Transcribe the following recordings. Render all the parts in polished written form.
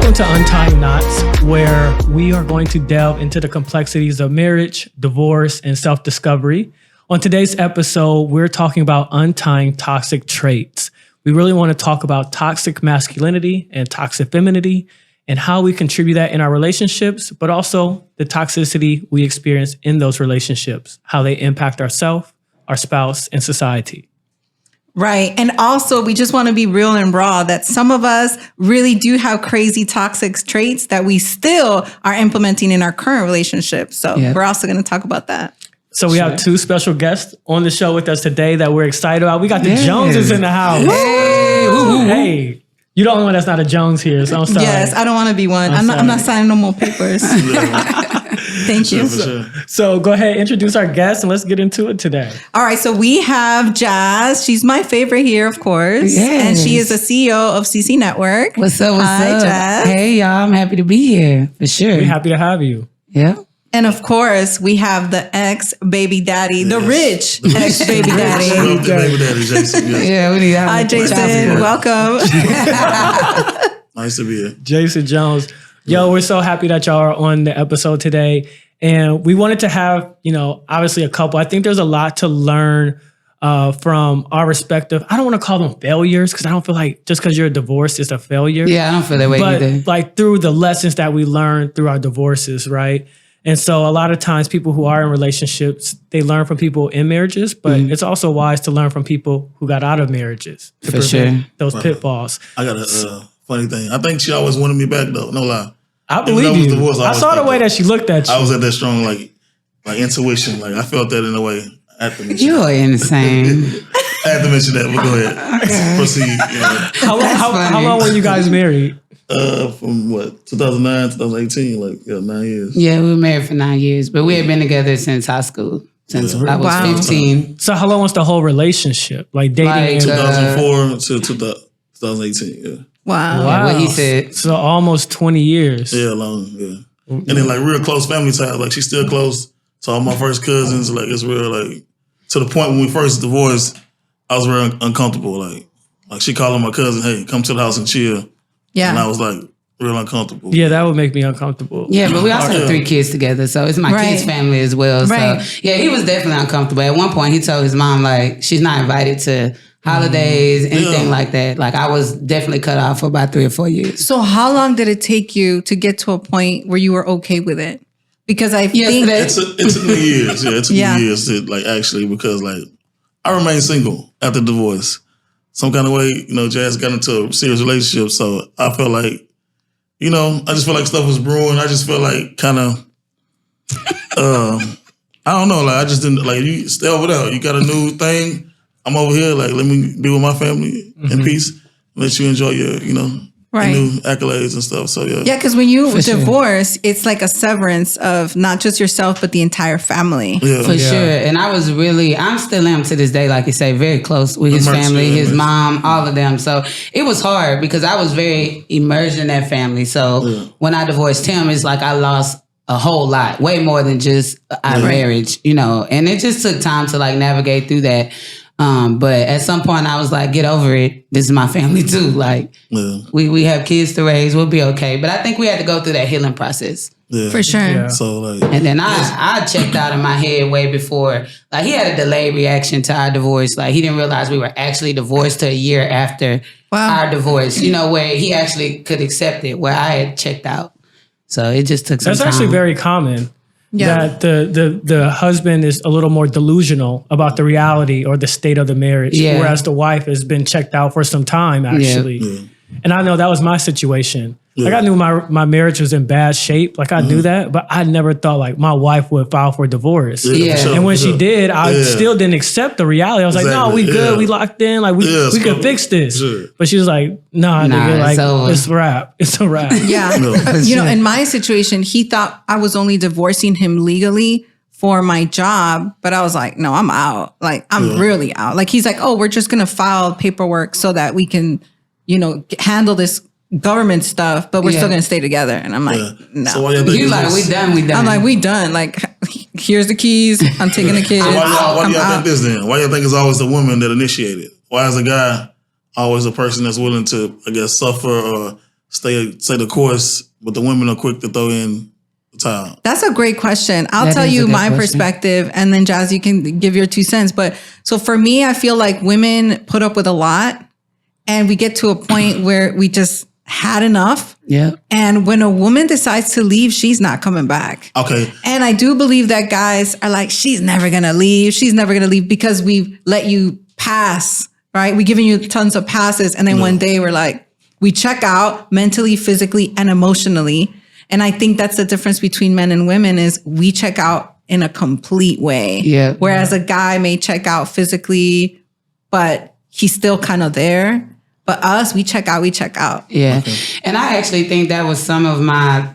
Welcome to Untying Knots, where we are going to delve into the complexities of marriage, divorce, and self-discovery. On today's episode, we're talking about untying toxic traits. We really want to talk about toxic masculinity and toxic femininity and how we contribute that in our relationships, but also the toxicity we experience in those relationships, how they impact ourselves, our spouse, and society. Right. And also, we just want to be real and raw that some of us really do have crazy toxic traits that we still are implementing in our current relationship. So we're also going to talk about that. So we have two special guests on the show with us today that we're excited about. We got the Joneses in the house. Hey. You're the only one that's not a Jones here, so I'm sorry. Yes, I don't want to be one. I'm not signing no more papers. Thank you. So go ahead, introduce our guests, and let's get into it today. All right, so we have Jazz. She's my favorite here, of course. Yes. And she is the CEO of CC Network. What's up? Hi, Jazz. Hey, y'all. I'm happy to be here, for sure. We're happy to have you. Yeah. And of course, we have the ex-baby daddy, the rich ex-baby daddy. Baby daddy, Jason. Yes. Yeah, we need Hi, Jason. Welcome. Nice to be here. Jason Jones. Yo, we're so happy that y'all are on the episode today. And we wanted to have, obviously a couple. I think there's a lot to learn from our respective, I don't want to call them failures because I don't feel like just because you're divorced, it's a failure. Yeah, I don't feel that way either. But like through the lessons that we learned through our divorces, right? And so a lot of times people who are in relationships, they learn from people in marriages, but it's also wise to learn from people who got out of marriages to prevent those pitfalls. I got a funny thing. I think she always wanted me back though. No lie. I believe you. Divorced, I saw the way that she looked at you. I was at that strong like intuition. Like I felt that in a way. You are insane. I had to mention that, but go ahead. Okay. Proceed. How long were you guys married? From 2009, 2018, 9 years. Yeah, we were married for 9 years, but we had been together since high school, since I was 15. So how long was the whole relationship? Like dating? 2004 to 2018, yeah. Wow. Yeah, what he said. So almost 20 years. Yeah, long, yeah. And then real close family ties, she's still close to all my first cousins, it's real, to the point when we first divorced, I was very uncomfortable, like she calling my cousin, hey, come to the house and chill. Yeah. And I was real uncomfortable. Yeah, that would make me uncomfortable. Yeah, but we also have 3 kids together, so it's my kids' family as well. Right. So yeah, he was definitely uncomfortable. At one point, he told his mom she's not invited to holidays, anything like that. I was definitely cut off for about 3 or 4 years. So how long did it take you to get to a point where you were okay with it? Because I think it took me years. Yeah, it took me years to actually because I remained single after divorce. Some kind of way, Jazz got into a serious relationship, so I felt I just felt like stuff was brewing. I just felt kind of, I don't know, I just didn't, you stay over there. You got a new thing. I'm over here, let me be with my family in peace. Let you enjoy your, new accolades and stuff. So, yeah. Yeah, because when you divorce, it's like a severance of not just yourself, but the entire family. Yeah. For sure. And I'm still am to this day, like you say, very close with his family, his mom, all of them. So it was hard because I was very immersed in that family. So when I divorced him, it's I lost a whole lot, way more than just our marriage, and it just took time to navigate through that. But at some point I was get over it. This is my family too. We have kids to raise. We'll be okay. But I think we had to go through that healing process. Yeah. For sure. Yeah. So and then I checked out in my head way before. He had a delayed reaction to our divorce. He didn't realize we were actually divorced till a year after our divorce. Where he actually could accept it. Where I had checked out. So it just took some time. That's actually very common. Yeah. That the husband is a little more delusional about the reality or the state of the marriage, whereas the wife has been checked out for some time, actually. Yeah. And I know that was my situation. I knew my marriage was in bad shape. I knew that, but I never thought my wife would file for divorce. Yeah. Sure, and when she did, I still didn't accept the reality. I was no, we good. We locked in. We can fix this. Sure. But she was nah, nigga, it's a wrap. It's a wrap. Yeah. In my situation, he thought I was only divorcing him legally for my job, but I was no, I'm out. I'm really out. He's oh, we're just going to file paperwork so that we can, handle this government stuff, but we're still going to stay together. And I'm no. So why you we done. I'm we done. Here's the keys. I'm taking the kids. Why do y'all think this then? Why y'all think it's always the woman that initiated? Why is the guy always a person that's willing to, suffer or stay the course, but the women are quick to throw in the towel? That's a great question. I'll tell you my perspective, and then Jazz, you can give your 2 cents. But so for me, I feel like women put up with a lot, and we get to a point where we just had enough. Yeah. And when a woman decides to leave, she's not coming back. Okay. And I do believe that guys are like, she's never going to leave. She's never going to leave because we've let you pass, right? We're giving you tons of passes. And then one day we're like, we check out mentally, physically, and emotionally. And I think that's the difference between men and women is we check out in a complete way. Yeah. Whereas a guy may check out physically, but he's still kind of there. But us, we check out. Yeah. Okay. And I actually think that was some of my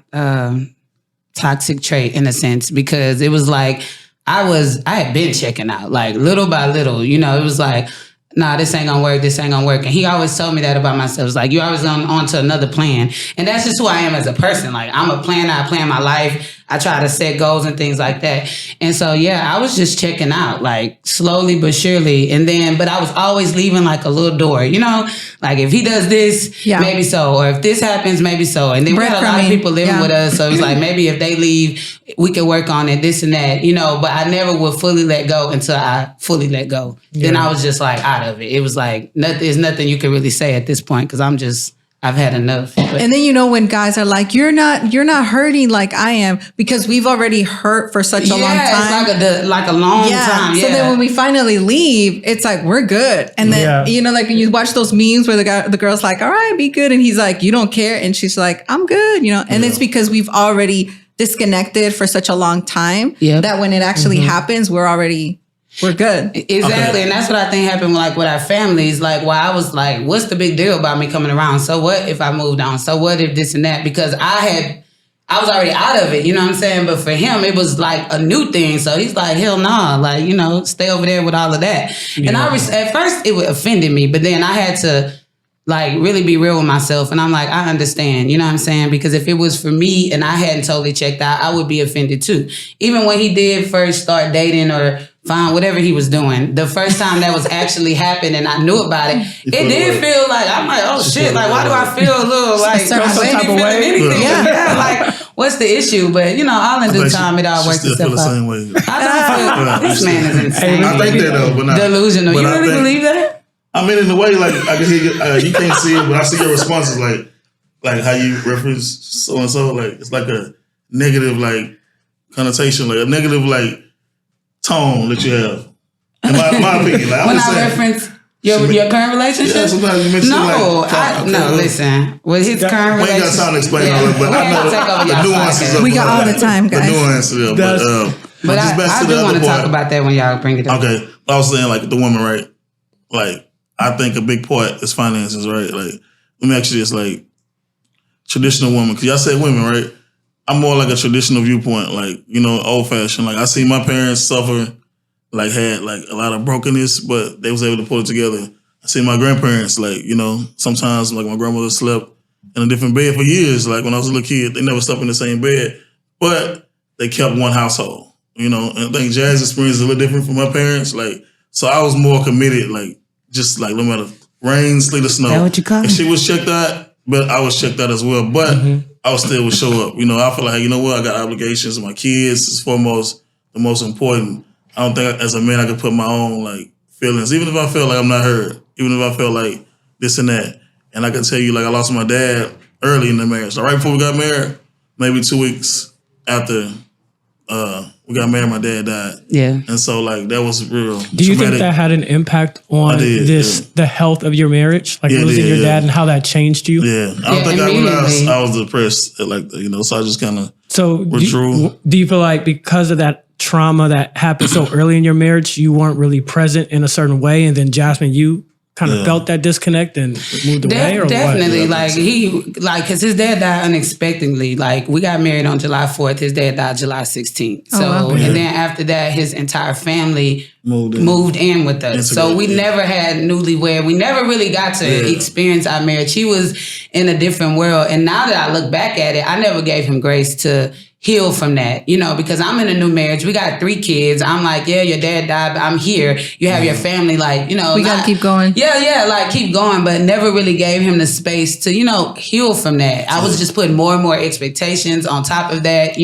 toxic trait in a sense, because it was like, I had been checking out, like little by little, it was like, nah, this ain't gonna work. And he always told me that about myself. It's like, you always on to another plan. And that's just who I am as a person. Like, I'm a planner. I plan my life. I try to set goals and things like that. And so, yeah, I was just checking out, like slowly but surely. And then, but I was always leaving like a little door, like if he does this, maybe so. Or if this happens, maybe so. And then we had a lot of people living with us. So it was like, maybe if they leave, we could work on it, this and that, but I never would fully let go until I fully let go. Yeah. Then I was just like out of it. It was like, there's nothing you can really say at this point because I've had enough. But. And then when guys are like, you're not hurting like I am because we've already hurt for such a long time. It's like a long time. Yeah. So then when we finally leave, it's like we're good. And then like when you watch those memes where the girl's like, all right, be good, and he's like, you don't care, and she's like, I'm good, And it's because we've already disconnected for such a long time that when it actually happens, we're good. Exactly. Okay. And that's what I think happened with our families. Like, why I was like, what's the big deal about me coming around? So what if I moved on? So what if this and that? Because I was already out of it, you know what I'm saying? But for him, it was like a new thing. So he's like, hell nah, like, stay over there with all of that. Yeah. And at first it offended me, but then I had to like really be real with myself. And I'm like, I understand, you know what I'm saying? Because if it was for me and I hadn't totally checked out, I would be offended too. Even when he did first start dating or find whatever he was doing, the first time that was actually happened and I knew about it, it did feel like, I'm like, oh shit, like why do I feel a little like some type of way? Anything? Yeah. Like, what's the issue? But all in due time, it all works itself out. Same way. I don't feel this man is insane. I think that though, but not delusional. You really believe that? I mean, in a way, like I can hear you can't see it, but I see your responses, like how you reference so and so, like it's like a negative like connotation, like a negative like tone that you have. In my opinion, like when I reference your current relationship, yeah, sometimes you mention listen, with his current relationship, we ain't got time to explain all that, but I know the nuances. We got all the time, guys. The nuances, but I do want to talk about that when y'all bring it up. Okay, I was saying like the woman, right? Like. I think a big part is finances, right? Like, let me ask you this, like, traditional woman, because y'all said women, right? I'm more like a traditional viewpoint, like, old fashioned. Like, I see my parents suffer, like, had, like, a lot of brokenness, but they was able to pull it together. I see my grandparents, like, sometimes, like, my grandmother slept in a different bed for years. Like, when I was a little kid, they never slept in the same bed, but they kept one household, and I think Jazz's experience is a little different from my parents. Like, so I was more committed, like, just like no matter rain, sleet, or snow. Is that what you call it? She was checked out, but I was checked out as well. But I was still would show up. I feel like, I got obligations. My kids is foremost, the most important. I don't think as a man I could put my own like feelings, even if I feel like I'm not heard, even if I feel like this and that. And I can tell you, like I lost my dad early in the marriage. So right before we got married, maybe 2 weeks after we got married, my dad died. Yeah. And so, like, that was real. Do you think that had an impact on the health of your marriage? Like losing your dad and how that changed you? Yeah. I don't think I realized I was depressed, so I just kind of withdrew. Do you feel like because of that trauma that happened so early in your marriage, you weren't really present in a certain way? And then Jasmine, you kind of felt that disconnect and moved away, or definitely, what? Because his dad died unexpectedly. Like, we got married on July 4th. His dad died July 16th. So, and then after that, his entire family moved in with us. So we never had newlywed. We never really got to experience our marriage. He was in a different world. And now that I look back at it, I never gave him grace to heal from that, because I'm in a new marriage. We got 3 kids. I'm like, yeah, your dad died, but I'm here. You have your family, like, we got to keep going. Yeah, like keep going, but never really gave him the space to, heal from that. I was just putting more and more expectations on top of that.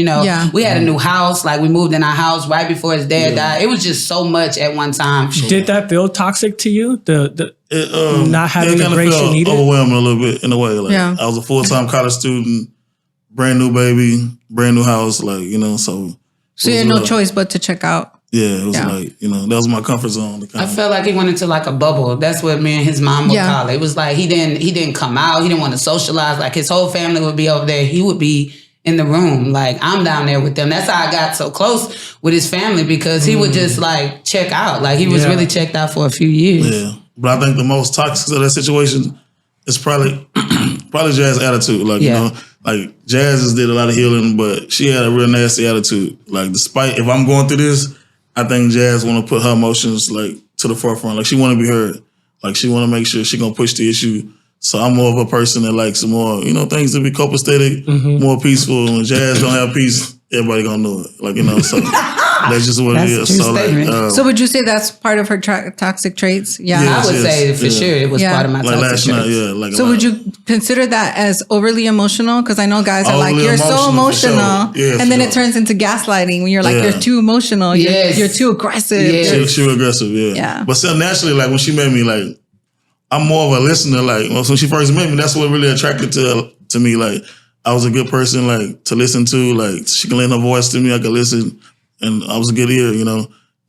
We had a new house, like we moved in our house right before his dad died. It was just so much at one time. Did that feel toxic to you? Not having the grace you needed? Overwhelming a little bit in a way. Like I was a full-time college student, brand new baby, brand new house, like, so you had no choice but to check out. Yeah, it was like, that was my comfort zone. I felt like he went into like a bubble. That's what me and his mom would call it. It was like he didn't come out. He didn't want to socialize. Like his whole family would be over there. He would be in the room. Like I'm down there with them. That's how I got so close with his family, because he would just like check out. Like he was really checked out for a few years. Yeah, but I think the most toxic of that situation is probably Jazz's attitude. Like, like Jazz did a lot of healing, but she had a real nasty attitude. Like, despite if I'm going through this, I think Jazz want to put her emotions like to the forefront. Like she want to be heard. Like she want to make sure she gonna push the issue. So I'm more of a person that likes some more, things to be copacetic, more peaceful. When Jazz don't have peace, everybody gonna know it. Like, so that's just what it is. So, so would you say that's part of her toxic traits? Yeah, I would say for sure it was part of my toxic traits. So would you consider that as overly emotional? Because I know guys are like, you're so emotional, sure. and then it turns into gaslighting when you're like, you're too emotional, you're too aggressive. She was aggressive, But still, naturally, like when she met me, like I'm more of a listener. Like when she first met me, that's what really attracted to me. Like I was a good person, like to listen to. Like she can lend her voice to me, I could listen. And I was a good ear,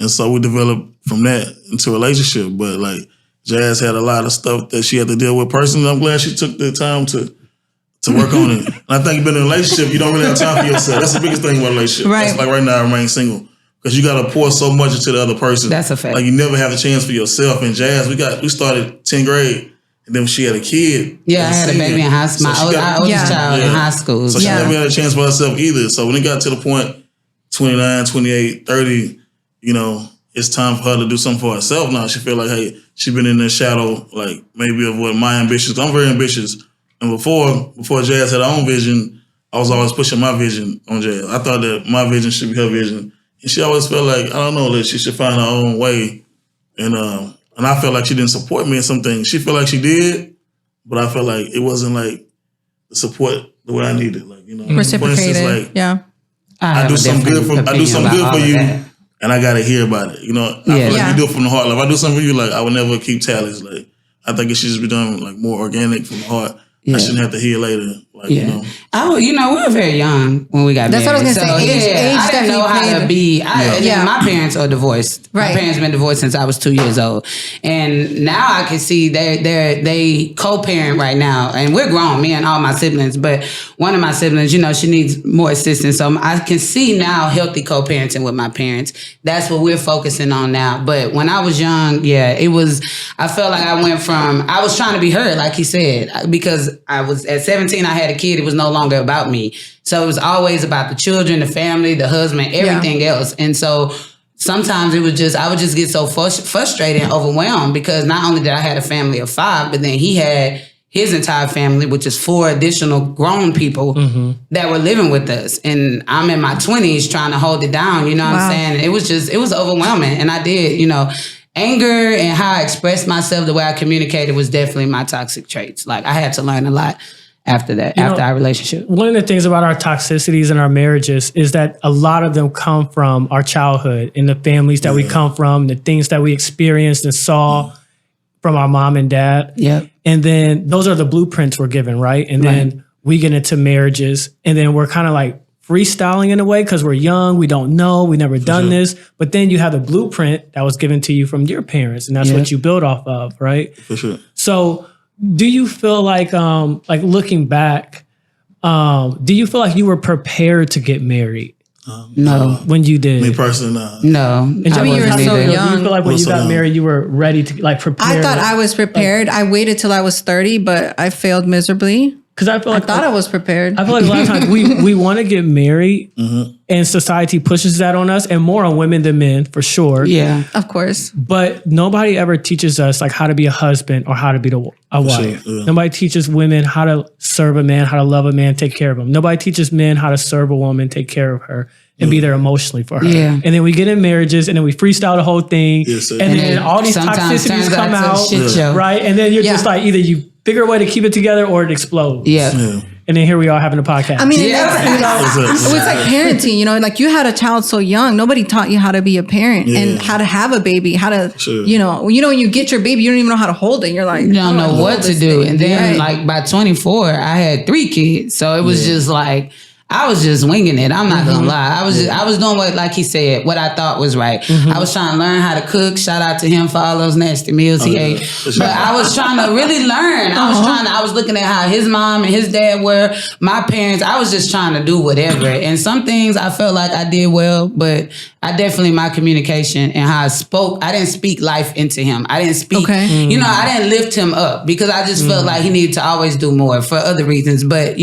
and so we developed from that into a relationship. But like Jazz had a lot of stuff that she had to deal with personally. I'm glad she took the time to work on it. And I think being in a relationship, you don't really have time for yourself. That's the biggest thing about a relationship. Right. That's like right now I remain single because you got to pour so much into the other person. That's a fact. Like you never have a chance for yourself. And Jazz, we started 10th grade. And then she had a kid. Yeah, I had a baby in high school. My oldest child in high school. So she never had a chance for herself either. So when it got to the point 29, 28, 30, it's time for her to do something for herself now. She feel like, hey, she been in the shadow, like maybe of what my ambitions. I'm very ambitious. And before Jazz had her own vision, I was always pushing my vision on Jazz. I thought that my vision should be her vision. And she always felt like, I don't know, that she should find her own way. And I felt like she didn't support me in some things. She felt like she did, but I felt like it wasn't like the support the way I needed. Like, reciprocated. For instance, like, I do something good for you, and I gotta hear about it. I feel like you do it from the heart. Like if I do something for you, like I would never keep tallies. Like I think it should just be done like more organic from the heart. I shouldn't have to hear later. Like, we were very young when we got married. That's what I was going to say. Age I didn't know how to be. My parents are divorced. Right. My parents been divorced since I was 2 years old. And now I can see they co-parent right now. And we're grown, me and all my siblings. But one of my siblings, she needs more assistance. So I can see now healthy co-parenting with my parents. That's what we're focusing on now. But when I was young, I felt like I was trying to be heard, like he said, because I was at 17, I had a kid. It was no longer about me. So it was always about the children, the family, the husband, everything else. And so sometimes I would just get so frustrated and overwhelmed because not only did I have a family of 5, but then he had his entire family, which is 4 additional grown people that were living with us. And I'm in my 20s trying to hold it down. You know what I'm saying? It was overwhelming. And I did, anger and how I expressed myself, the way I communicated was definitely my toxic traits. Like I had to learn a lot after that, after our relationship. One of the things about our toxicities in our marriages is that a lot of them come from our childhood and the families that we come from, the things that we experienced and saw from our mom and dad. Yep. And then those are the blueprints we're given, right? And then we get into marriages and then we're kind of like freestyling in a way because we're young, we don't know, we never done this. But then you have the blueprint that was given to you from your parents, and that's what you build off of, right? For sure. So do you feel like looking back, do you feel like you were prepared to get married? No. When you did? Me personally, no. No. And I mean, you were so young. Do you feel like when you got married, you were ready to prepare? I thought I was prepared. I waited till I was 30, but I failed miserably. Because I feel like I thought I was prepared. I feel like a lot of times we want to get married, and society pushes that on us, and more on women than men for sure. Yeah. Of course. But nobody ever teaches us like how to be a husband or how to be a wife. Sure, yeah. Nobody teaches women how to serve a man, how to love a man, take care of him. Nobody teaches men how to serve a woman, take care of her, and be there emotionally for her. Yeah. And then we get in marriages, and then we freestyle the whole thing, Yes, sir. and then all these Sometimes toxicities turns come out to out, shit show. right? And then you're Yeah. just like either you figure a way to keep it together or it explodes. Yeah. Yeah. And then here we are having a podcast. I mean, Yeah. it was like parenting, like you had a child so young, nobody taught you how to be a parent and how to have a baby, how to, Sure. when you get your baby, you don't even know how to hold it. You're like, You don't know what to do. And then Right. like by 24, I had 3 kids. So it was just like, I was just winging it. I'm not gonna lie. I was doing what, like he said, what I thought was right. I was trying to learn how to cook. Shout out to him for all those nasty meals he ate. But I was trying to really learn. I was looking at how his mom and his dad were, my parents. I was just trying to do whatever. And some things I felt like I did well, but I definitely, my communication and how I spoke, I didn't speak life into him. I didn't speak, I didn't lift him up because I just felt like he needed to always do more for other reasons. But,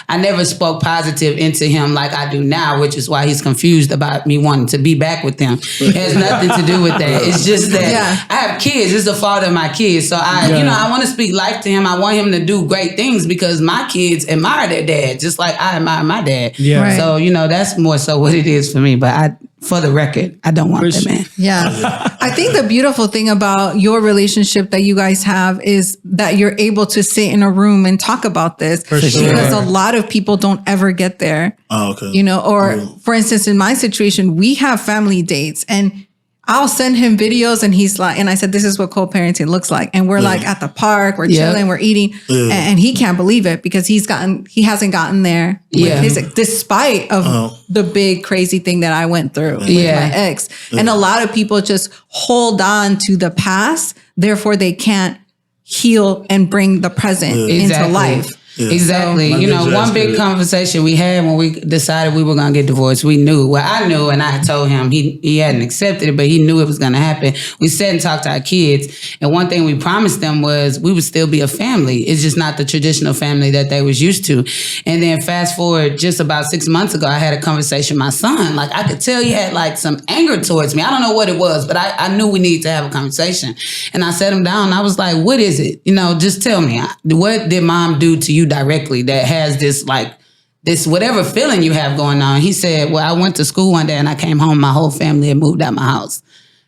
I never spoke positive into him like I do now, which is why he's confused about me wanting to be back with them. It has nothing to do with that. It's just that I have kids. It's the father of my kids. So I want to speak life to him. I want him to do great things because my kids admire their dad, just like I admire my dad. Yeah. Right. So, that's more so what it is for me. But for the record, I don't want that man. Yeah. I think the beautiful thing about your relationship that you guys have is that you're able to sit in a room and talk about this because a lot of people don't ever get there. Oh, okay. For instance, in my situation, we have family dates and I'll send him videos and he's like, and I said, this is what co-parenting looks like. And we're like at the park, we're chilling, we're eating. And he can't believe it because he hasn't gotten there with his, despite of the big crazy thing that I went through with my ex. And a lot of people just hold on to the past. Therefore they can't heal and bring the present into life. Yeah. Exactly. One big conversation we had when we decided we were going to get divorced, we knew. Well, I knew, and I told him he hadn't accepted it, but he knew it was going to happen. We sat and talked to our kids, and one thing we promised them was we would still be a family. It's just not the traditional family that they was used to. And then fast forward, just about 6 months ago, I had a conversation with my son. Like, I could tell he had like some anger towards me. I don't know what it was, but I knew we needed to have a conversation. And I sat him down, and I was like, what is it? Just tell me. What did mom do to you directly that has this whatever feeling you have going on? He said, well, I went to school one day and I came home, my whole family had moved out my house.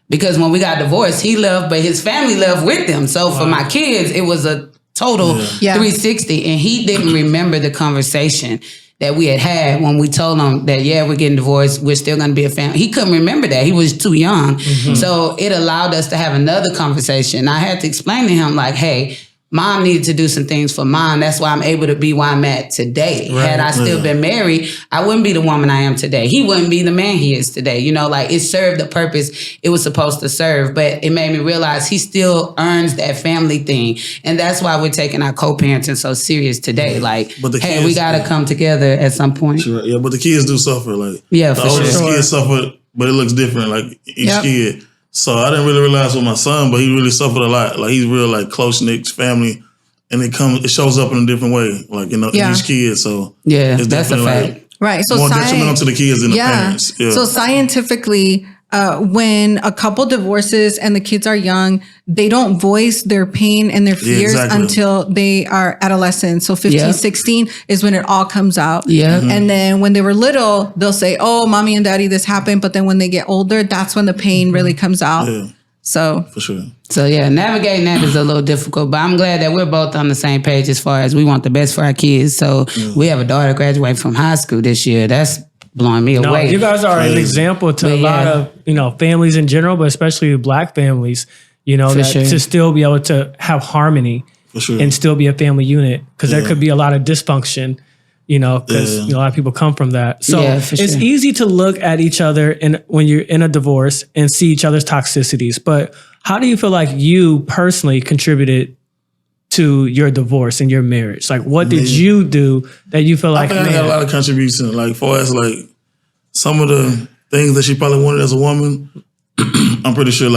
Because when we got divorced, he left, but his family left with them. So for my kids, it was a total 360. And he didn't remember the conversation that we had when we told him that, we're getting divorced, we're still going to be a family. He couldn't remember that. He was too young. So it allowed us to have another conversation. I had to explain to him like, hey, mom needed to do some things for mom. That's why I'm able to be where I'm at today. Right. Had I still been married, I wouldn't be the woman I am today. He wouldn't be the man he is today. It served the purpose it was supposed to serve. But it made me realize he still earns that family thing. And that's why we're taking our co-parenting so serious today. Hey, we got to come together at some point. Sure. Yeah, but the kids do suffer. The for oldest sure. kids suffer, but it looks different, each kid. So I didn't really realize with my son, but he really suffered a lot. He's real close-knit family, and it shows up in a different way, in each kid. So it's that's a fact. Right. So more detrimental to the kids than the parents. Yeah. So scientifically, when a couple divorces and the kids are young, they don't voice their pain and their fears until they are adolescents. So 15, 16 is when it all comes out. Yeah. And then when they were little, they'll say, oh, mommy and daddy, this happened. But then when they get older, that's when the pain really comes out. Yeah. So for sure. So navigating that is a little difficult, but I'm glad that we're both on the same page as far as we want the best for our kids. So we have a daughter graduating from high school this year. That's blowing me away. You guys are an example to a lot of families in general, but especially Black families. To still be able to have harmony and still be a family unit, because there could be a lot of dysfunction. Because a lot of people come from that. So it's easy to look at each other when you're in a divorce and see each other's toxicities. But how do you feel like you personally contributed to your divorce and your marriage? What did you do that you feel like? I think I got a lot of contribution. For as some of the things that she probably wanted as a woman, I'm pretty sure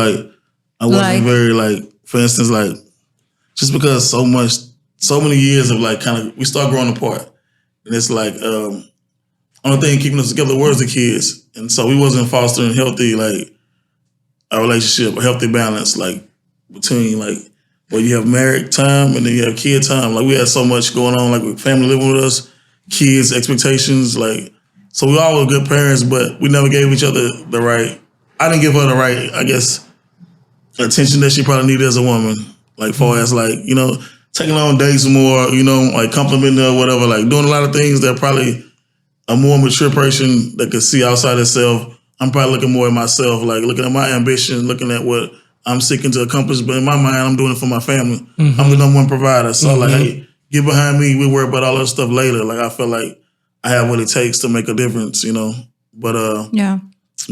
I wasn't very for instance, just because so much so many years of like we start growing apart. And it's like, only thing keeping us together was the kids. And so we wasn't fostering healthy, like, a relationship, a healthy balance, like, between, like, where you have married time and then you have kid time. Like, we had so much going on, like, with family living with us, kids, expectations, like, so we all were good parents, but we never gave each other the right, I didn't give her the right, I guess, attention that she probably needed as a woman. Like, far as, like, you know, taking on dates more, you know, like, complimenting her or whatever, like, doing a lot of things that probably a more mature person that could see outside herself. I'm probably looking more at myself, like, looking at my ambition, looking at what I'm seeking to accomplish. But in my mind, I'm doing it for my family. Mm-hmm. I'm the number one provider. So, like, hey, get behind me. We worry about all that stuff later. Like, I feel like I have what it takes to make a difference, you know. But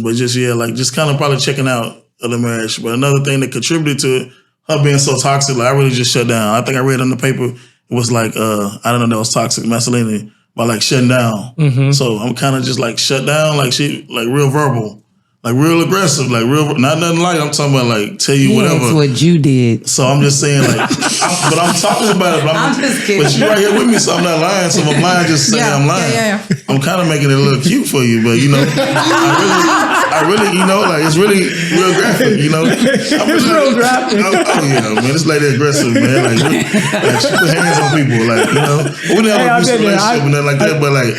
but just kind of probably checking out of the marriage. But another thing that contributed to it, her being so toxic, like, I really just shut down. I think I read on the paper, it was like, I don't know, that was toxic masculinity by like shutting down. Mm-hmm. So I'm kind of just like shut down, like she, like real verbal, like real aggressive, like real, not nothing like, I'm talking about like tell you whatever. That's what you did. So I'm just saying like, but I'm talking about it. But I'm just kidding. But you right here with me, so I'm not lying. So my mind just saying I'm lying. Yeah. I'm kind of making it a little cute for you, but you know, I really, you know, like it's really real graphic, you know. It's real graphic. Oh yeah, man, this lady aggressive, man. Like she put hands on people, like, you know. We didn't have a relationship and nothing like that, but like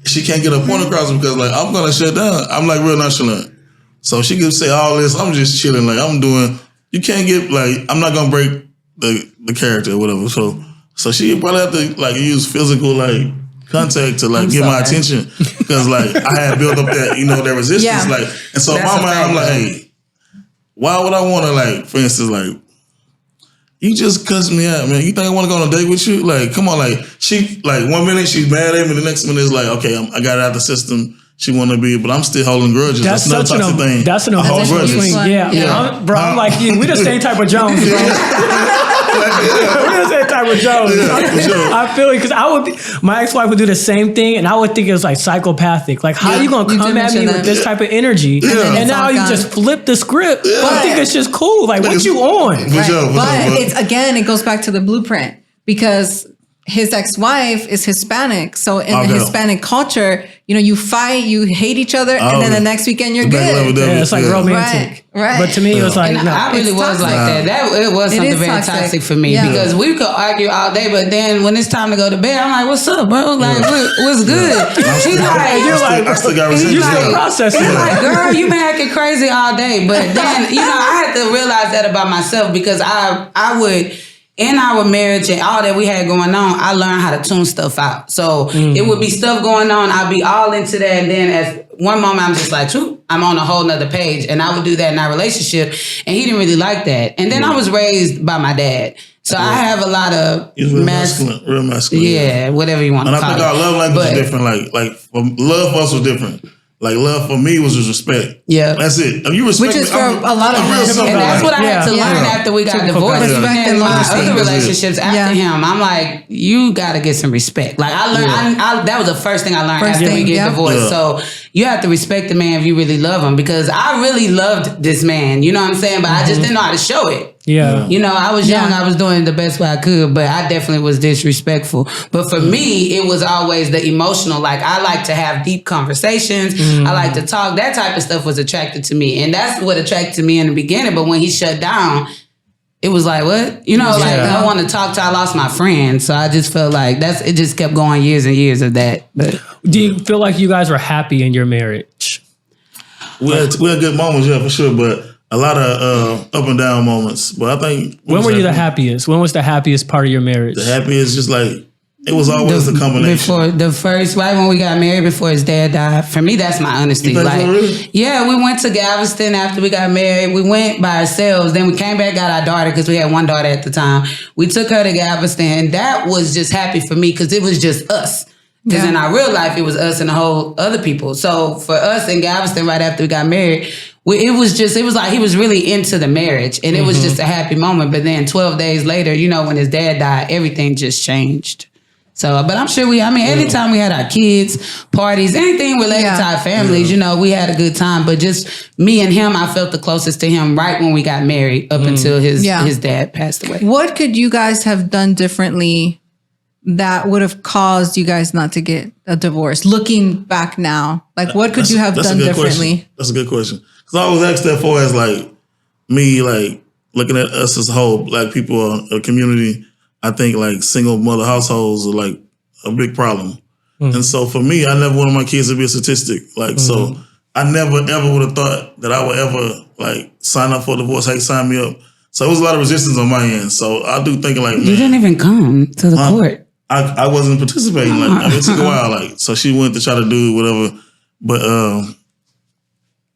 she can't get a point across because like I'm gonna shut down. I'm like real nonchalant. So she could say all this, I'm just chilling, like I'm doing, you can't get like, I'm not gonna break the character or whatever. So she probably have to like use physical like contact to like get my attention because like I had built up that, you know, that resistance. Like, and so in my mind, I'm like, hey, why would I want to like, for instance, like, you just cussed me out, man. You think I want to go on a date with you? Like, come on, like she, like 1 minute she's mad at me, the next minute is like, okay, I got it out the system. She want to be, but I'm still holding grudges. That's not a toxic thing. That's an emotional swing. Yeah. Bro, I'm like you. We the same type of Jones, bro. We're the same type of Jones. I feel it because my ex-wife would do the same thing, and I would think it was like psychopathic. Like, how are you gonna come at me with this type of energy? And now you just flip the script. I think it's just cool. Like, what you on? Right. But it's again, it goes back to the blueprint because his ex-wife is Hispanic. So in the Hispanic culture, you know, you fight, you hate each other, and then the next weekend you're good. Yeah, it's like romantic. Right. But to me, it was like, no. I really was like that. It was something very toxic for me because we could argue all day, but then when it's time to go to bed, I'm like, what's up, bro? Like, what's good? She's like, you're like, I still got you still processing. It's like, girl, you been acting crazy all day. But then, you know, I had to realize that about myself because I would, in our marriage and all that we had going on, I learned how to tune stuff out. So it would be stuff going on. I'd be all into that. And then at one moment, I'm just like, I'm on a whole nother page. And I would do that in our relationship. And he didn't really like that. And then I was raised by my dad. So I have a lot of real masculine. Yeah, whatever you want to call it. And I think our love language is different. Like love for us was different. Like love for me was just respect. Yeah, that's it. If you respect me, for a lot of men, and that's what I had to learn after we got divorced. Respect and my honesty. other relationships after him, I'm like, you got to get some respect. Like I learned, that was the first thing I learned after we get divorced. So you have to respect the man if you really love him because I really loved this man. You know what I'm saying? But I just didn't know how to show it. Yeah. You know, I was young. I was doing the best way I could, but I definitely was disrespectful. But for me, it was always the emotional. Like, I like to have deep conversations. I like to talk. That type of stuff was attracted to me. And that's what attracted me in the beginning. But when he shut down, it was like, what? You know, like, I don't want to talk till I lost my friend. So I just felt like it just kept going years and years of that. But do you feel like you guys were happy in your marriage? We had good moments, yeah, for sure. But a lot of up and down moments, but I think when were you the happiest? When was the happiest part of your marriage? The happiest, just like it was always the combination. Before the first, right when we got married, before his dad died. For me, that's my honesty. Like, really? Yeah, we went to Galveston after we got married. We went by ourselves. Then we came back, got our daughter because we had one daughter at the time. We took her to Galveston, and that was just happy for me because it was just us. Because in our real life, it was us and the whole other people. So for us in Galveston, right after we got married, it was like he was really into the marriage. And it was just a happy moment. But then 12 days later, you know, when his dad died, everything just changed. So, but I'm sure anytime we had our kids, parties, anything related to our families, we had a good time. But just me and him, I felt the closest to him right when we got married up until his dad passed away. What could you guys have done differently that would have caused you guys not to get a divorce? Looking back now, like what could you have done differently? Question. That's a good question. Because I was asked that for as like me, like looking at us as a whole, black people, a community. I think like single mother households are like a big problem. And so for me, I never wanted my kids to be a statistic. Like, so I never ever would have thought that I would ever like sign up for a divorce. Hey, sign me up. So it was a lot of resistance on my end. So I do think like, man, you didn't even come to the court. I wasn't participating. Like, it took a while. Like, so she went to try to do whatever. But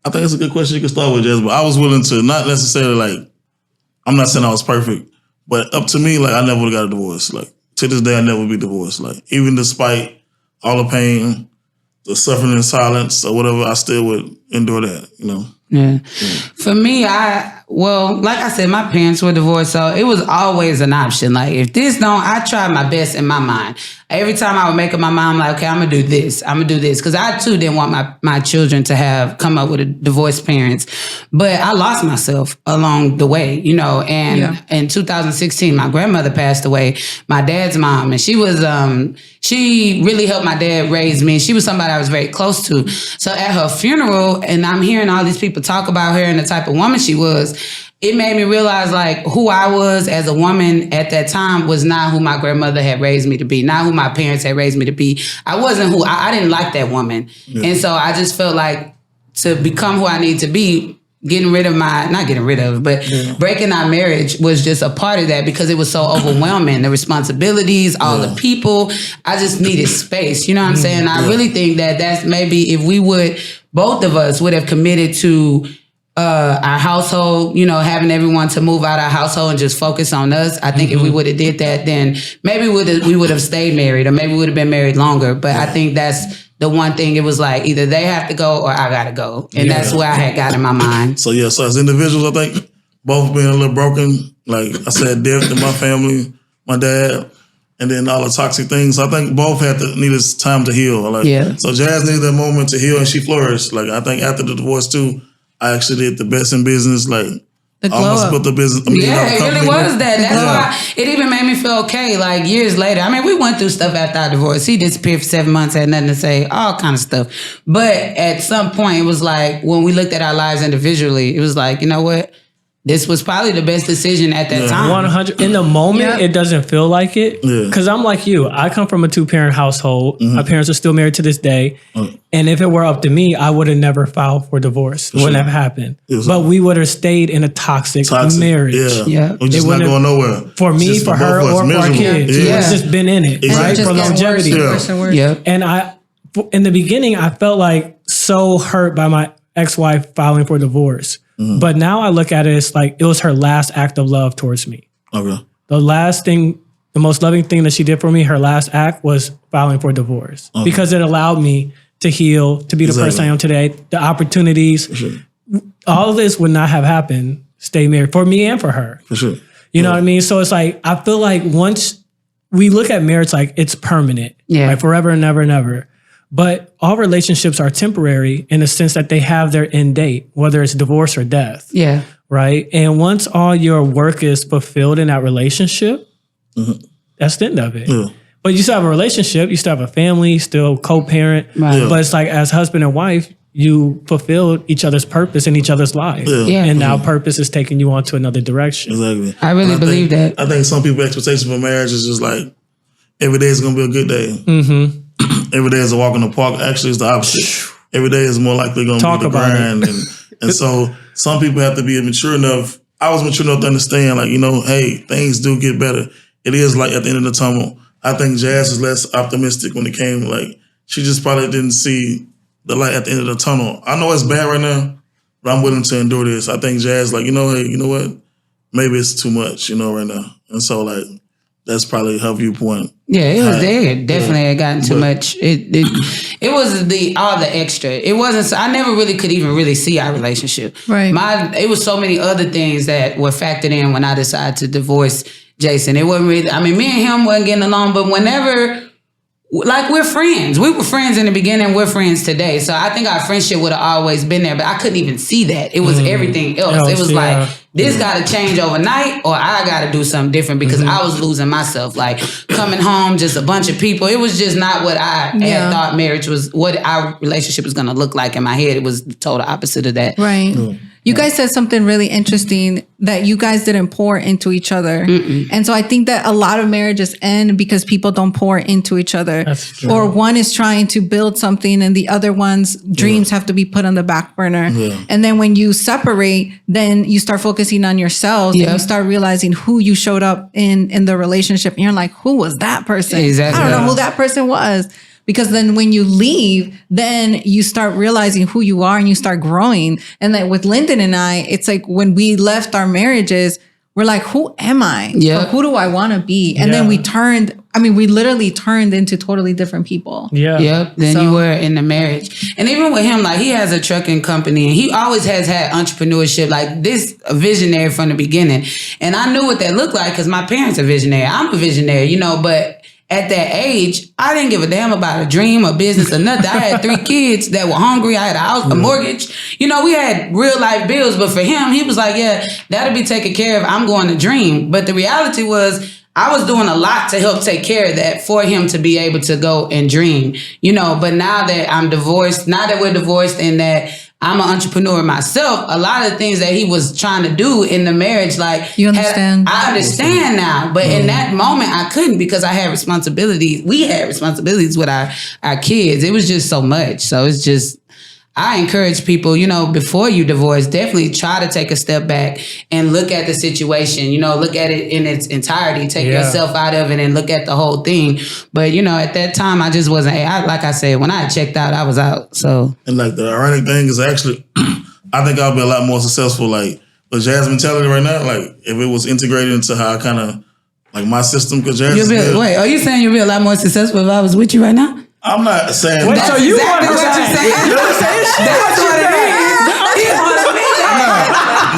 I think it's a good question you can start with, Jess. But I was willing to not necessarily like, I'm not saying I was perfect. But up to me, like, I never would have got a divorce. Like, to this day, I never would be divorced. Like, even despite all the pain, the suffering in silence or whatever, I still would endure that, Yeah. For me, like I said, my parents were divorced, so it was always an option. Like, if this don't, I tried my best in my mind. Every time I would make up my mind, I'm like, okay, I'm going to do this. I'm going to do this. Because I, too, didn't want my children to come up with a divorced parents. But I lost myself along the way, And in 2016, my grandmother passed away, my dad's mom. And she was, she really helped my dad raise me. She was somebody I was very close to. So at her funeral, and I'm hearing all these people talk about her and the type of woman she was, it made me realize like who I was as a woman at that time was not who my grandmother had raised me to be, not who my parents had raised me to be. I wasn't I didn't like that woman. Yeah. And so I just felt like to become who I need to be, breaking our marriage was just a part of that because it was so overwhelming. The responsibilities, all the people, I just needed space. You know what I'm saying? I really think that's maybe if we both of us would have committed to our household, having everyone to move out our household and just focus on us. I think if we would have did that, then maybe we would have stayed married or maybe we would have been married longer. But I think that's the one thing. It was like either they have to go or I got to go. And that's where I had got in my mind. So as individuals, I think both being a little broken, like I said, death in my family, my dad, and then all the toxic things. I think both needed time to heal. So Jazz needed that moment to heal and she flourished. Like I think after the divorce too, I actually did the best in business, like almost built the business. It really was that. That's why it even made me feel okay. Like years later, I mean, we went through stuff after our divorce. He disappeared for 7 months, had nothing to say, all kind of stuff. But at some point, it was like when we looked at our lives individually, it was like, you know what? This was probably the best decision at that time. 100. In the moment, it doesn't feel like it. Because I'm like you. I come from a 2-parent household. My parents are still married to this day. And if it were up to me, I would have never filed for divorce. It wouldn't have happened. But we would have stayed in a toxic marriage. We're just not going nowhere. For me, for her, or for our kids. It's just been in it, right? For longevity. And in the beginning, I felt like so hurt by my ex-wife filing for divorce. But now I look at it as like it was her last act of love towards me. Okay. The most loving thing that she did for me, her last act was filing for divorce. Because it allowed me to heal, to be the person I am today, the opportunities. For sure. All of this would not have happened, stay married, for me and for her. For sure. You know what I mean? So it's like, I feel like once we look at marriage like it's permanent, like forever and never and ever. But all relationships are temporary in the sense that they have their end date, whether it's divorce or death. Yeah. Right? And once all your work is fulfilled in that relationship, that's the end of it. Yeah. But you still have a relationship, you still have a family, still co-parent. Right. Yeah. But it's like as husband and wife, you fulfilled each other's purpose in each other's life. Yeah. And now purpose is taking you on to another direction. Exactly. I really believe that. I think some people's expectation for marriage is just like, every day is going to be a good day. Every day is a walk in the park. Actually, it's the opposite. Every day is more likely going to be the grind. And so some people have to be mature enough. I was mature enough to understand, like, hey, things do get better. It is like at the end of the tunnel. I think Jazz was less optimistic when it came. Like, she just probably didn't see the light at the end of the tunnel. I know it's bad right now, but I'm willing to endure this. I think Jazz, like, hey, you know what? Maybe it's too much, right now. And so, like, that's probably her viewpoint. Yeah, it was there. Definitely had gotten too much. It was all the extra. It wasn't. I never really could even really see our relationship. Right. It was so many other things that were factored in when I decided to divorce Jason. It wasn't really. I mean, me and him wasn't getting along, but whenever like we're friends. We were friends in the beginning. We're friends today. So I think our friendship would have always been there, but I couldn't even see that. It was everything else. It was like, this got to change overnight or I got to do something different because I was losing myself. Like coming home, just a bunch of people. It was just not what I had thought marriage was, what our relationship was going to look like in my head. It was the total opposite of that. Right. You guys said something really interesting that you guys didn't pour into each other. And so I think that a lot of marriages end because people don't pour into each other. That's true. Or one is trying to build something and the other one's dreams have to be put on the back burner. And then when you separate, then you start focusing on yourselves and you start realizing who you showed up in the relationship. And you're like, who was that person? Exactly. I don't know who that person was. Because then when you leave, then you start realizing who you are and you start growing. And like with Lyndon and I, it's like when we left our marriages, we're like, who am I? Yeah. Or who do I want to be? And then we literally turned into totally different people. Yeah. Yep. Then you were in the marriage. And even with him, like he has a trucking company and he always has had entrepreneurship, like this a visionary from the beginning. And I knew what that looked like because my parents are visionary. I'm a visionary, you know, but at that age, I didn't give a damn about a dream, a business, or nothing. I had 3 kids that were hungry. I had a house, a mortgage. You know, we had real life bills. But for him, he was like, yeah, that'll be taken care of. I'm going to dream. But the reality was I was doing a lot to help take care of that for him to be able to go and dream. You know, but now that I'm divorced, now that we're divorced and that I'm an entrepreneur myself, a lot of the things that he was trying to do in the marriage, like you understand. I understand now. But in that moment I couldn't because I had responsibilities. We had responsibilities with our kids. It was just so much. So it's just, I encourage people, you know, before you divorce, definitely try to take a step back and look at the situation, you know, look at it in its entirety, take yourself out of it and look at the whole thing. But, you know, at that time, I just wasn't, like I said, when I checked out, I was out. So, and like the ironic thing is actually, I think I'll be a lot more successful. Like the jazz mentality right now, like if it was integrated into how I kind of, like my system, because jazz wait, are you saying you'll be a lot more successful if I was with you right now? I'm not saying. Wait, so you exactly want what you're saying? That's what it is.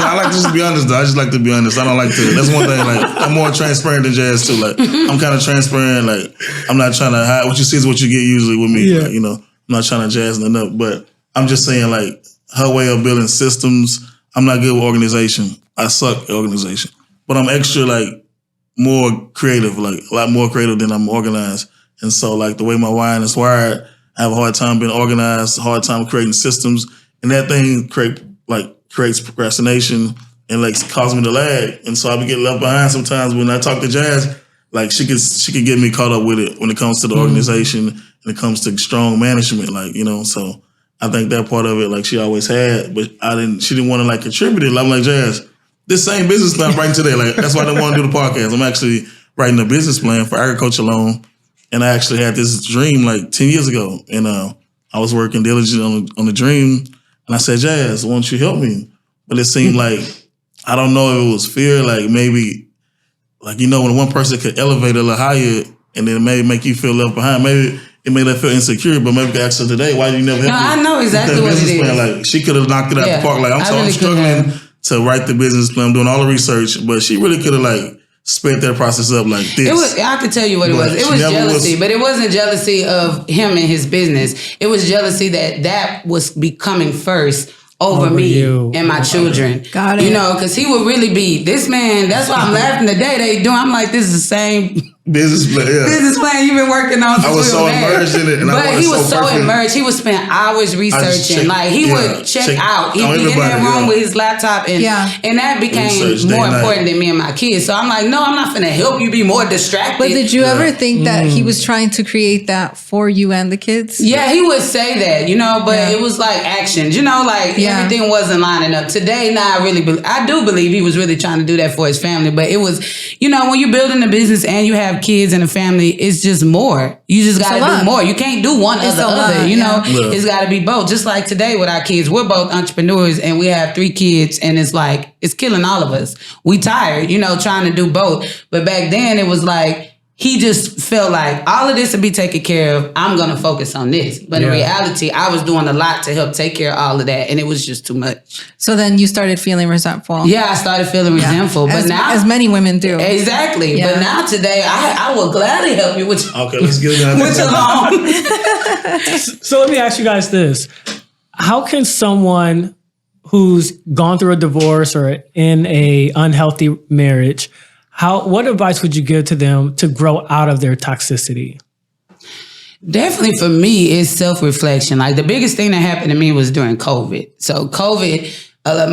No, I like to just be honest though. I just like to be honest. I don't like to. That's one thing. Like I'm more transparent than Jazz too. Like I'm kind of transparent. Like I'm not trying to hide. What you see is what you get usually with me. Like, you know, I'm not trying to jazz nothing up. But I'm just saying like her way of building systems. I'm not good with organization. I suck at organization. But I'm extra like more creative. Like a lot more creative than I'm organized. And so like the way my wiring is wired, I have a hard time being organized, a hard time creating systems. And that thing creates procrastination and like causes me to lag. And so I be getting left behind sometimes when I talk to Jazz. Like she could get me caught up with it when it comes to the organization and it comes to strong management, like, you know. So I think that part of it, like she always had, but she didn't want to like contribute it. I'm like, Jazz, this same business plan I'm writing today, like that's why I didn't want to do the podcast. I'm actually writing a business plan for agriculture loan. And I actually had this dream like 10 years ago. And I was working diligently on the dream. And I said, Jazz, why don't you help me? But it seemed like, I don't know if it was fear, like maybe, like, you know, when one person could elevate a little higher and then maybe make you feel left behind, maybe it made her feel insecure, but maybe ask her today, why did you never help me? I know exactly what it is. Plan? Like, she could have knocked it out the park. Like, I'm struggling to write the business plan. I'm doing all the research, but she really could have, like, sped that process up like this. I could tell you what it was. It was jealousy, but it wasn't jealousy of him and his business. It was jealousy that was becoming first over me and my children. Got it. You know, because he would really be this man. That's why I'm laughing today. They do. I'm like, this is the same business plan you've been working on. I was so immersed in it, but he was so immersed. He would spend hours researching. Like he would check out. He'd be in that room with his laptop, and that became more important than me and my kids. So I'm like, no, I'm not finna help you be more distracted. But did you ever think that he was trying to create that for you and the kids? Yeah, he would say that, you know, but it was like actions, you know, like everything wasn't lining up. Today, now I do believe he was really trying to do that for his family. But it was, you know, when you're building a business and you have kids and a family, it's just more. You just got to do more. You can't do one or the other, you know. It's got to be both. Just like today with our kids, we're both entrepreneurs and we have 3 kids, and it's like, it's killing all of us. We tired, you know, trying to do both. But back then it was like, he just felt like all of this will be taken care of. I'm going to focus on this. But in reality, I was doing a lot to help take care of all of that. And it was just too much. So then you started feeling resentful. Yeah, I started feeling resentful. But now, as many women do. Exactly. Yeah. But now today, I will gladly help you with okay, let's get it with your loan. So let me ask you guys this. How can someone who's gone through a divorce or in a unhealthy marriage, what advice would you give to them to grow out of their toxicity? Definitely for me, it's self-reflection. Like the biggest thing that happened to me was during COVID. So COVID,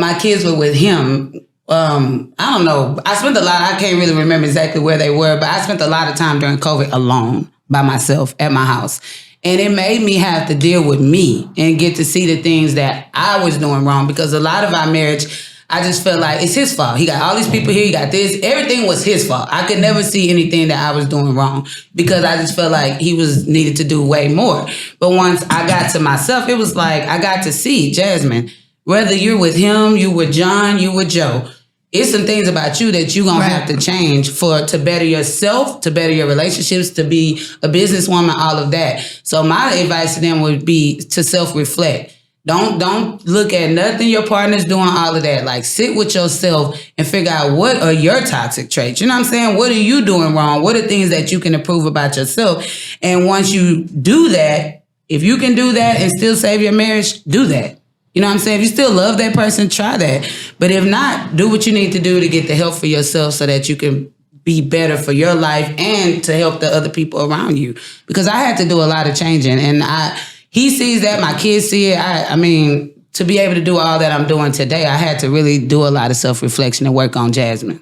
my kids were with him. I don't know. I spent I can't really remember exactly where they were, but I spent a lot of time during COVID alone by myself at my house. And it made me have to deal with me and get to see the things that I was doing wrong, because a lot of our marriage, I just felt like it's his fault. He got all these people here. He got this. Everything was his fault. I could never see anything that I was doing wrong, because I just felt like he was needed to do way more. But once I got to myself, it was like I got to see, Jasmine, whether you're with him, you with John, you with Joe, it's some things about you that you're going to have to change to better yourself, to better your relationships, to be a businesswoman, all of that. So my advice to them would be to self-reflect. Don't look at nothing your partner's doing, all of that. Like, sit with yourself and figure out what are your toxic traits. You know what I'm saying? What are you doing wrong? What are things that you can improve about yourself? And once you do that, if you can do that and still save your marriage, do that. You know what I'm saying? If you still love that person, try that. But if not, do what you need to do to get the help for yourself so that you can be better for your life and to help the other people around you. Because I had to do a lot of changing, and he sees that, my kids see it. I mean, to be able to do all that I'm doing today, I had to really do a lot of self-reflection and work on Jasmine.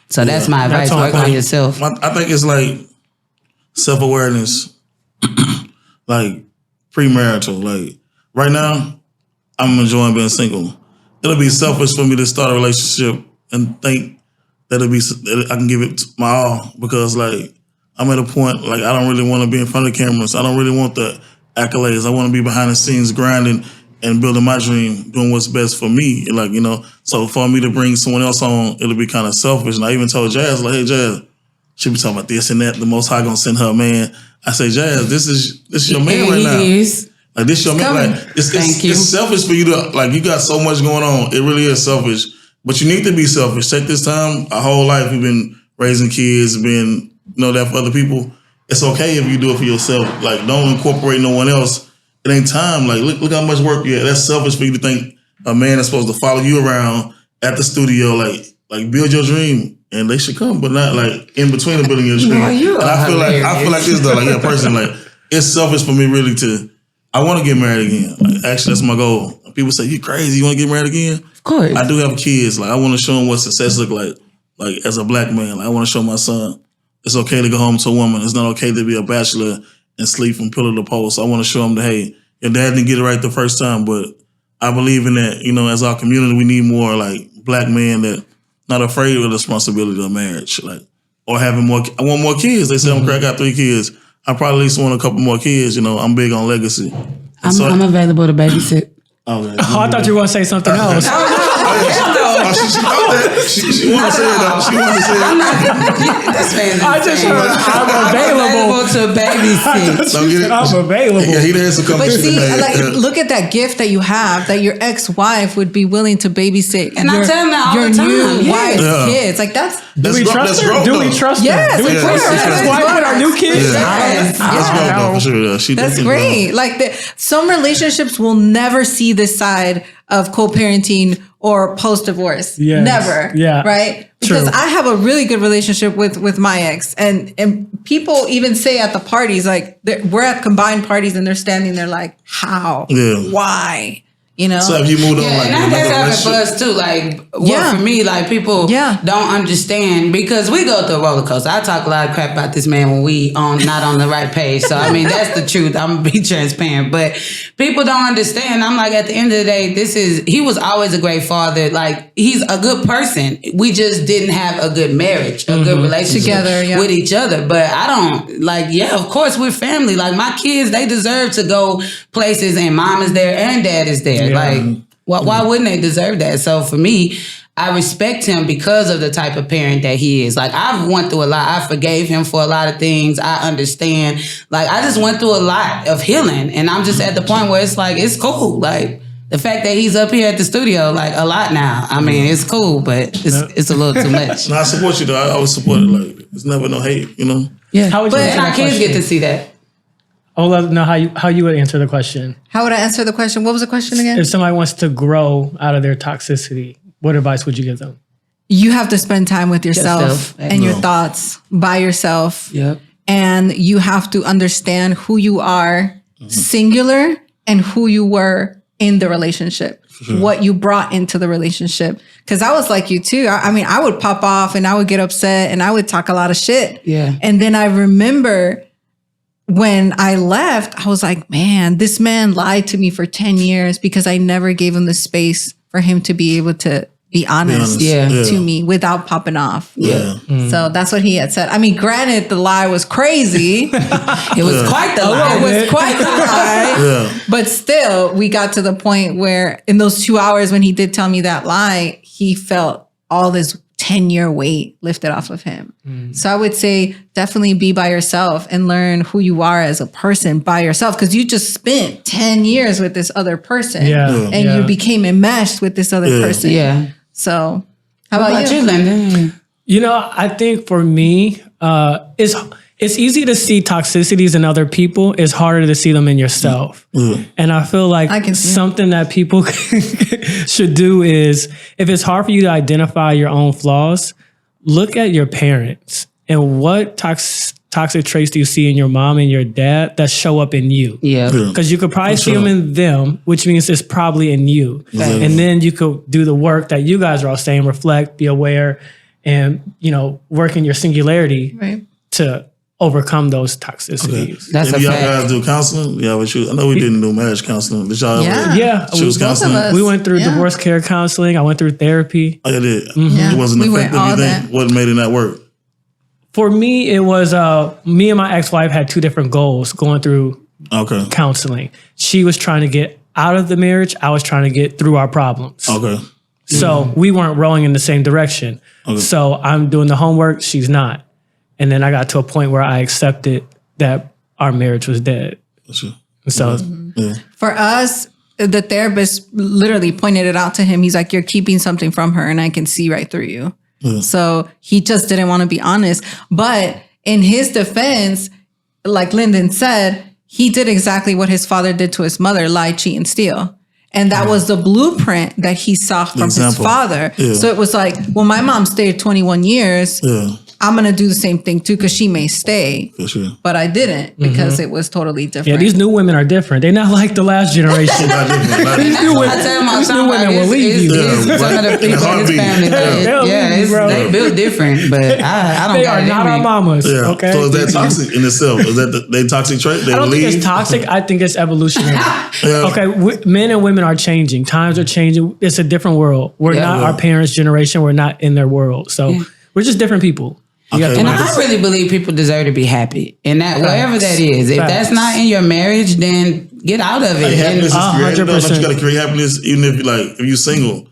So that's my advice, work on yourself. I think it's like self-awareness, like premarital. Like right now, I'm enjoying being single. It'll be selfish for me to start a relationship and think that I can give it my all, because like I'm at a point, like I don't really want to be in front of the cameras. I don't really want the accolades. I want to be behind the scenes grinding and building my dream, doing what's best for me. Like, you know, so for me to bring someone else on, it'll be kind of selfish. And I even told Jazz, like, hey, Jazz, she be talking about this and that. The Most High gonna send her a man. I say, Jazz, this is your man right now. Like, this your man. Like, it's selfish for you to, like, you got so much going on. It really is selfish. But you need to be selfish. Take this time. Our whole life we've been raising kids, been, that for other people. It's okay if you do it for yourself. Like, don't incorporate no one else. It ain't time. Like, look how much work you have. That's selfish for you to think a man is supposed to follow you around at the studio. Like build your dream, and they should come, but not like in between of building your dream. And I feel like this though. Like, personally, like, it's selfish for me really I want to get married again. Like, actually, that's my goal. People say, you crazy, you want to get married again? Of course. I do have kids. Like, I want to show them what success look like. Like, as a black man, like, I want to show my son it's okay to go home to a woman. It's not okay to be a bachelor and sleep from pillar to post. I want to show them that, hey, your dad didn't get it right the first time, but I believe in that. As our community, we need more like black men that not afraid of the responsibility of marriage, like, or having more. I want more kids. They say I got 3 kids. I probably at least want a couple more kids. I'm big on legacy. I'm available to babysit. I thought you were going to say something else. She know that. She want to say it though. She want to say it. This man's I just heard I'm available to babysit. I'm available. Yeah, he has to come. But see, look at that gift that you have, that your ex-wife would be willing to babysit. And I tell them that all the time. Your new wife's kids. Like, that's. Do we trust her? Do we trust her? Yes, do we trust her? Ex-wife with our new kids? Yes. That's growth though, for sure. That's great. Like, some relationships will never see this side of co-parenting or post-divorce. Yes. Never. Yeah. Right? Because I have a really good relationship with my ex. And people even say at the parties, like, we're at combined parties and they're standing there like, how? Yeah. Why? So have you moved on? Like, and that's happened for us too. Like, for me, like, people don't understand, because we go through a roller coaster. I talk a lot of crap about this man when we not on the right page. So I mean, that's the truth. I'm gonna be transparent, but people don't understand. I'm like, at the end of the day, he was always a great father. Like, he's a good person. We just didn't have a good marriage, a good relationship together with each other. But I don't of course we're family. Like, my kids, they deserve to go places and mom is there and dad is there. Like, why wouldn't they deserve that? So for me, I respect him because of the type of parent that he is. Like, I've went through a lot. I forgave him for a lot of things. I understand. Like, I just went through a lot of healing. And I'm just at the point where it's like, it's cool. Like, the fact that he's up here at the studio, like, a lot now. I mean, it's cool, but it's a little too much. No, I support you, though. I always support it. Like, it's never no hate, you know? Yeah. How would you answer and our that kids question? get to see that. I would love to know how you would answer the question. How would I answer the question? What was the question again? If somebody wants to grow out of their toxicity, what advice would you give them? You have to spend time with yourself Yourself. and your thoughts by yourself. Yep. And you have to understand who you are singular and who you were in the relationship, what you brought into the relationship. Because I was like you too. I mean, I would pop off and I would get upset and I would talk a lot of shit. Yeah. And then I remember when I left, I was like, man, this man lied to me for 10 years because I never gave him the space for him to be able to be honest, Yeah. to me without popping off. Yeah. So that's what he had said. I mean, granted, the lie was crazy. It was quite the lie. It was quite the lie. Yeah. But still, we got to the point where in those 2 hours when he did tell me that lie, he felt all this 10-year weight lifted off of him. So I would say definitely be by yourself and learn who you are as a person by yourself, because you just spent 10 years with this other person and you became enmeshed with this other person. Yeah. So how How about you? Lyndon? You know, I think for me, it's easy to see toxicities in other people. It's harder to see them in yourself. And I feel like I can see something that people should do is, if it's hard for you to identify your own flaws, look at your parents and what toxic traits do you see in your mom and your dad that show up in you? Yeah. Because you could probably see them in them, which means it's probably in you. Exactly. And then you could do the work that you guys are all saying, reflect, be aware, and, you know, work in your singularity Right. to overcome those toxicities. That's If a y'all fact. guys do counseling, yeah, but I know we didn't do marriage counseling. Did y'all Yeah. ever Yeah, choose we, counseling? us. we went through Yeah. divorce care counseling. I went through therapy. Oh, you did. Yeah. It wasn't We went effective, all you think? that. What made it not work? For me, it was me and my ex-wife had two different goals going through Okay. counseling. She was trying to get out of the marriage. I was trying to get through our problems. Okay. So we weren't rowing in the same direction. Okay. So I'm doing the homework. She's not. And then I got to a point where I accepted that our marriage was dead. Gotcha. And so Yeah. For us, the therapist literally pointed it out to him. He's like, you're keeping something from her and I can see right through you. So he just didn't want to be honest. But in his defense, like Lyndon said, he did exactly what his father did to his mother, lie, cheat, and steal. And that was the blueprint that he saw from his Example. father. Yeah. So it was like, well, my mom stayed 21 years. Yeah. I'm going to do the same thing too, because she may stay. For sure. But I didn't because it was totally different. yeah, these new women are different. They're not like the last generation. Not different. Not These different. new women, I tell him all the these time, new like, women will leave you. Yeah, some of the right. people in his Heartbeat. family. Yeah. They'll leave you, bro. They built different, but I don't They got are it not in our me. mamas. Yeah. Okay. So is that toxic in itself? Is that they toxic trait? They I don't leave? think it's toxic. I think it's evolutionary. Yeah. Okay, men and women are changing. Times are changing. It's a different world. We're Yeah. not Yeah. our parents' generation. We're not in their world. So we're just different people. You Okay. got to And know I this. really believe people deserve to be happy. And that wherever that is, if Facts. that's not in your marriage, then get out of it. Like, happiness And- is created. Though. Don't 100%. you got to create happiness, even if if you're single,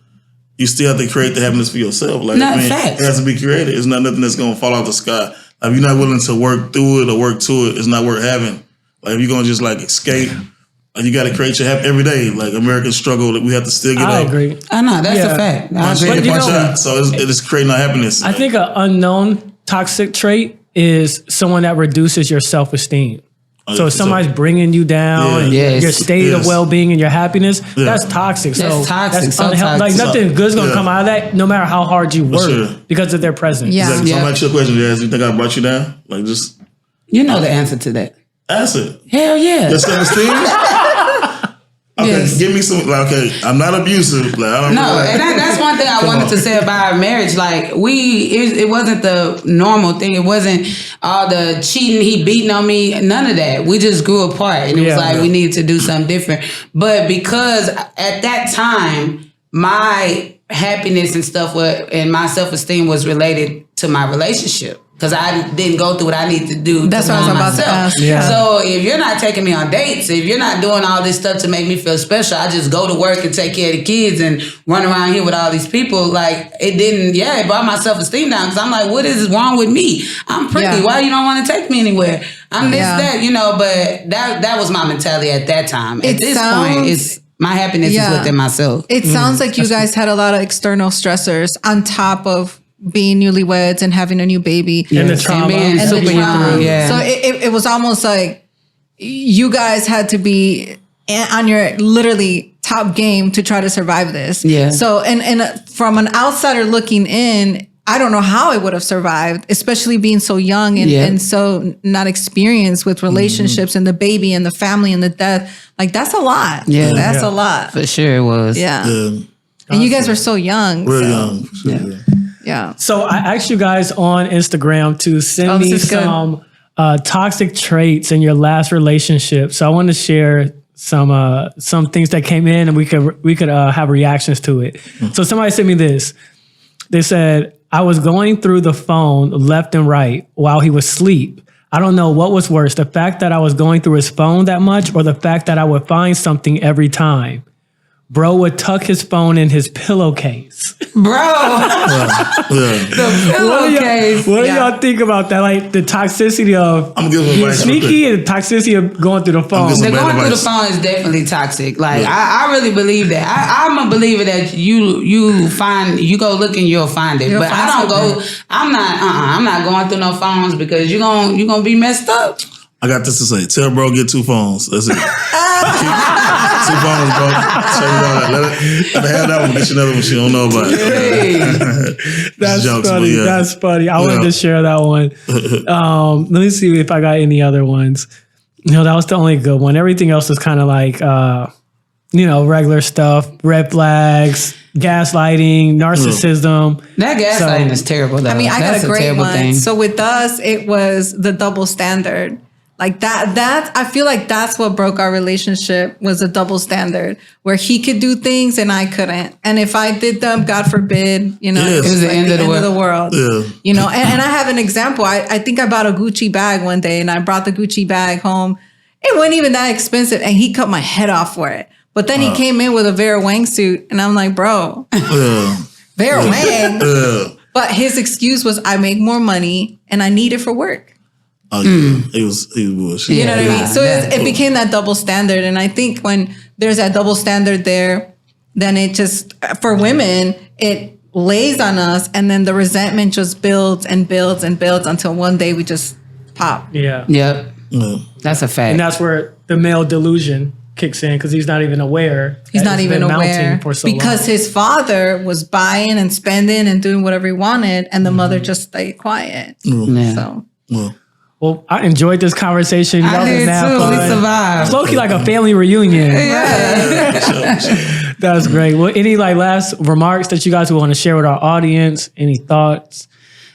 you still have to create the happiness for yourself. Like, No, facts. it has to be created. It's not nothing that's gonna fall out the sky. Like, if you're not willing to work through it or work to it, it's not worth having. Like, if you're gonna just like escape, like, you got to create your happy every day. Like, American struggle, that we have to still get I up. agree. I know, that's Yeah. a fact. I Punch agree. in, But you punch know- out. So it's creating our happiness. I think an unknown toxic trait is someone that reduces your self-esteem. So if somebody's bringing you down and Yes. your state of Yes. well-being and your happiness, that's toxic. That's toxic, so unhealthy. Like toxic. nothing good's gonna Yeah. come out of that, no matter how hard you work, sure. because of their presence. Yeah. Exactly. So Yeah. I'm asking you a question, Jazz. You think I brought you down? Like, just You know the answer to that. answer. Hell yeah. Your self-esteem? Okay, Yes. give me some. Like, okay, I'm not abusive. Like, I don't. No, like, and that's one thing I wanted to say about our marriage. Like it wasn't the normal thing. It wasn't all the cheating, he beating on me, none of that. We just grew apart, and it was Yeah. like we needed to do something different. But because at that time, my happiness and stuff and my self-esteem was related to my relationship. because I didn't go through what I need to do. That's what I was about to ask. Yeah. So if you're not taking me on dates, if you're not doing all this stuff to make me feel special, I just go to work and take care of the kids and run around here with all these people. Like it brought my self-esteem down because I'm like, what is wrong with me? I'm pretty. Yeah. Why you don't want to take me anywhere? I'm this, that, but that was my mentality at that time. At this point, it's my happiness is within myself. It sounds like you guys had a lot of external stressors on top of being newlyweds and having a new baby. And the trauma. And And super the trauma. yeah. So it was almost like you guys had to be on your literally top game to try to survive this. Yeah. So, and from an outsider looking in, I don't know how I would have survived, especially being so young and so not experienced with relationships and the baby and the family and the death. Like, that's a lot. Yeah. That's Yeah. a lot. For sure it was. Yeah. Yeah. And you guys were so young. Real so, young. For sure, yeah. Yeah. So I asked you guys on Instagram to send this me is good. some toxic traits in your last relationship. So I want to share some things that came in, and we could have reactions to it. So somebody sent me this. They said, I was going through the phone left and right while he was asleep. I don't know what was worse, the fact that I was going through his phone that much or the fact that I would find something every time. Bro would tuck his phone in his pillowcase. Bro. Yeah. The pillowcase. What do y'all think about that? Like the toxicity of I'm giving being advice. sneaky and the toxicity of going through the phone. giving The Bad going through the advice. phone is definitely toxic. Like I really believe that. I'm a believer that you go looking, you'll find it. You'll but find I don't go. I'm not going through no phones because you're gonna be messed up. I got this to say. Tell bro get 2 phones. That's it. 2 phones, bro. Tell you all that. Let her have that one. Get you another one she don't know about. That's Jokes, funny. but yeah. That's funny. I wanted to share that one. Let me see if I got any other ones. No, that was the only good one. Everything else was kind of like, regular stuff, red flags, gaslighting, narcissism. That gaslighting is terrible. Though. I mean, I That's got a great terrible one. thing. So with us, it was the double standard. Like that I feel like that's what broke our relationship, was a double standard where he could do things and I couldn't. And if I did them, God forbid, Yes. it was the like end of the world. Yeah. And I have an example. I think I bought a Gucci bag one day and I brought the Gucci bag home. It wasn't even that expensive and he cut my head off for it. But then he came in with a Vera Wang suit and I'm like, bro, Yeah. Vera Wang. Yeah. But his excuse was, I make more money and I need it for work. Oh, yeah. He was bullshit. You know what I mean? Yeah, So it became that double standard. And I think when there's that double standard there, then it just, for women, it lays on us. And then the resentment just builds and builds and builds until one day we just pop. Yeah. Yep. Yeah. That's a fact. And that's where the male delusion kicks in because he's not even aware. He's that not it's even been aware mounting for so because long. his father was buying and spending and doing whatever he wanted. And the mother just stayed quiet. Yeah. So Well, I enjoyed this conversation. I Y'all did been mad too. We fun. survived. It's low-key like a family reunion. Yeah. That's great. Well, any last remarks that you guys would want to share with our audience? Any thoughts?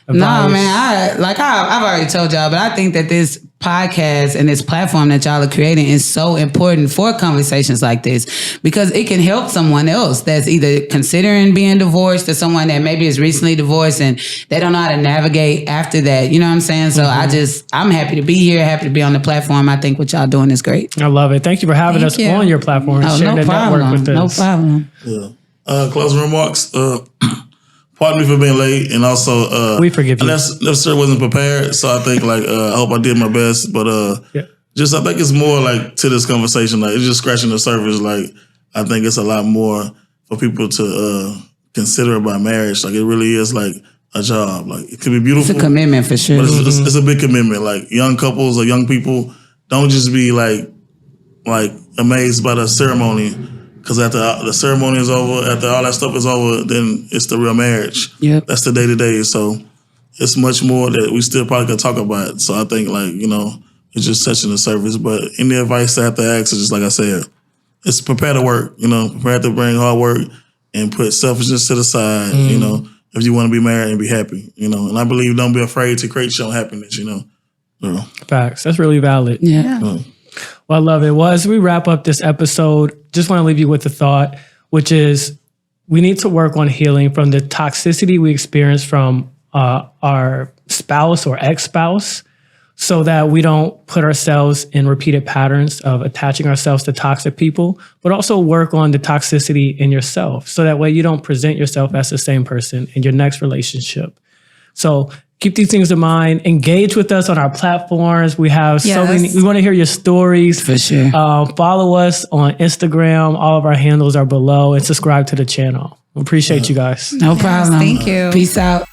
No, Advice? man. I've already told y'all, but I think that this podcast and this platform that y'all are creating is so important for conversations like this because it can help someone else that's either considering being divorced or someone that maybe is recently divorced and they don't know how to navigate after that. You know what I'm saying? So I'm happy to be here, happy to be on the platform. I think what y'all doing is great. I love it. Thank you for having Thank us you. on your platform and Oh, sharing no the network problem. with No us. problem. Yeah. Closing remarks. Pardon me for being late, and also We forgive you. I necessarily wasn't prepared, so I think I hope I did my best. But just I think it's more like to this conversation, like it's just scratching the surface. Like I think it's a lot more for people to consider about marriage. Like it really is like a job. Like it could be beautiful. It's a commitment for sure. But it's a big commitment. Like young couples or young people don't just be like amazed by the ceremony. Because after the ceremony is over, after all that stuff is over, then it's the real marriage. Yep. That's the day to day. So it's much more that we still probably could talk about. So I think it's just touching the surface. But any advice I have to ask is just like I said, it's prepare to work. Prepare to bring hard work and put selfishness to the side. If you want to be married and be happy. And I believe don't be afraid to create your own happiness. Facts. That's really valid. Yeah. Well, I love it. Well, as we wrap up this episode, just want to leave you with a thought, which is we need to work on healing from the toxicity we experience from our spouse or ex-spouse, so that we don't put ourselves in repeated patterns of attaching ourselves to toxic people, but also work on the toxicity in yourself. So that way you don't present yourself as the same person in your next relationship. So keep these things in mind. Engage with us on our platforms. We have so many. We want to hear your stories. For sure. Follow us on Instagram. All of our handles are below, and subscribe to the channel. We appreciate you guys. No problem. Thank you. Peace out.